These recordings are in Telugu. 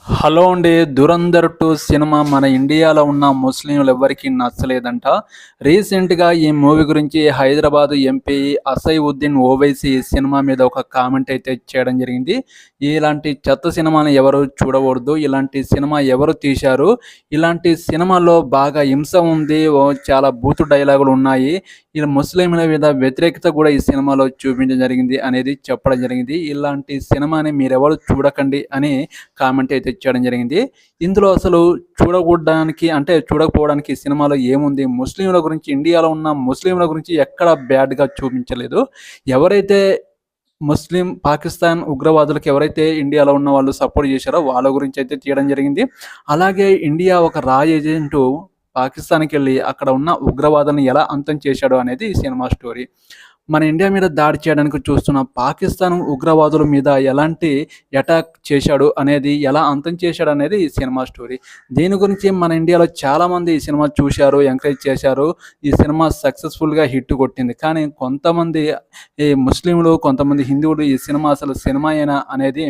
హలో అండి. 'ధురంధర్ 2' సినిమా మన ఇండియాలో ఉన్న ముస్లింలు ఎవ్వరికీ నచ్చలేదంట. రీసెంట్‌గా ఈ మూవీ గురించి హైదరాబాద్ ఎంపీ అసైవుద్దీన్ ఓవైసీ ఈ సినిమా మీద ఒక కామెంట్ అయితే చేయడం జరిగింది. ఇలాంటి చెత్త సినిమాని ఎవరు చూడకూడదు. ఇలాంటి సినిమా ఎవరు తీశారు? ఇలాంటి సినిమాలో బాగా హింస ఉంది. చాలా బూతు డైలాగులు ఉన్నాయి. ఇలా ముస్లింల మీద వ్యతిరేకత కూడా ఈ సినిమాలో చూపించడం జరిగింది అనేది చెప్పడం జరిగింది. ఇలాంటి సినిమాని మీరెవరు చూడకండి అని కామెంట్ అయితే చేయడం జరిగింది. ఇందులో అసలు చూడకపోవడానికి ఈ సినిమాలో ఏముంది? ముస్లింల గురించి, ఇండియాలో ఉన్న ముస్లింల గురించి ఎక్కడ బ్యాడ్‌గా చూపించలేదు. ఎవరైతే పాకిస్తాన్ ఉగ్రవాదులకు ఎవరైతే ఇండియాలో ఉన్న వాళ్ళు సపోర్ట్ చేశారో వాళ్ళ గురించి అయితే తీయడం జరిగింది. అలాగే ఇండియా ఒక ఏజెంటు పాకిస్తాన్‌కెళ్ళి అక్కడ ఉన్న ఉగ్రవాదులను ఎలా అంతం చేశాడో అనేది ఈ సినిమా స్టోరీ. మన ఇండియా మీద దాడి చేయడానికి చూస్తున్న పాకిస్తాన్ ఉగ్రవాదుల మీద ఎలాంటి అటాక్ చేశాడు అనేది, ఎలా అంతం చేశాడు అనేది ఈ సినిమా స్టోరీ. దీని గురించి మన ఇండియాలో చాలామంది ఈ సినిమా చూశారు, ఎంకరేజ్ చేశారు. ఈ సినిమా సక్సెస్‌ఫుల్‌గా హిట్ కొట్టింది. కానీ కొంతమంది ఈ ముస్లింలు, కొంతమంది హిందువులు ఈ సినిమా అసలు సినిమాయేనా అనేది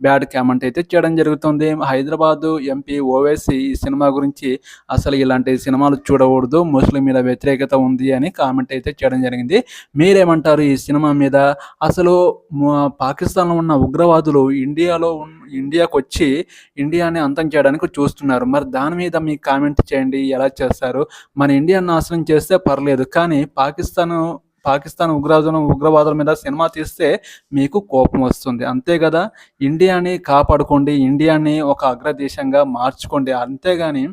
బ్యాడ్ కామెంట్ అయితే చేయడం జరుగుతుంది. హైదరాబాదు ఎంపీ ఓవైసీ ఈ సినిమా గురించి అసలు ఇలాంటి సినిమాలు చూడకూడదు, ముస్లిం మీద వ్యతిరేకత ఉంది అని కామెంట్ అయితే చేయడం జరిగింది. మీరేమంటారు ఈ సినిమా మీద? అసలు పాకిస్తాన్‌లో ఉన్న ఉగ్రవాదులు ఇండియాకొచ్చి ఇండియాని అంతం చేయడానికి చూస్తున్నారు. మరి దాని మీద మీ కామెంట్ చేయండి. ఎలా చేస్తారు? మన ఇండియాని నాశనం చేస్తే పర్లేదు. కానీ పాకిస్తాన్ ఉగ్రవాదుల మీద సినిమా తీస్తే మీకు కోపం వస్తుంది. అంతే కదా! ఇండియాని కాపాడుకోండి. ఇండియాని ఒక అగ్రదేశంగా మార్చుకోండి. అంతేగాని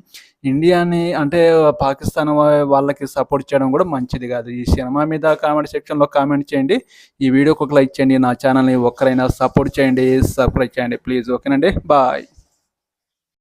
ఇండియాని అంటే పాకిస్తాన్ వాళ్ళకి సపోర్ట్ చేయడం కూడా మంచిది కాదు. ఈ సినిమా మీద కామెంట్ సెక్షన్‌లో కామెంట్ చేయండి. ఈ వీడియోకి ఒక లైక్ చేయండి. నా ఛానల్‌ని ఒక్కరైనా సపోర్ట్ చేయండి. సబ్స్క్రైబ్ చేయండి ప్లీజ్. ఓకేనండి. బాయ్.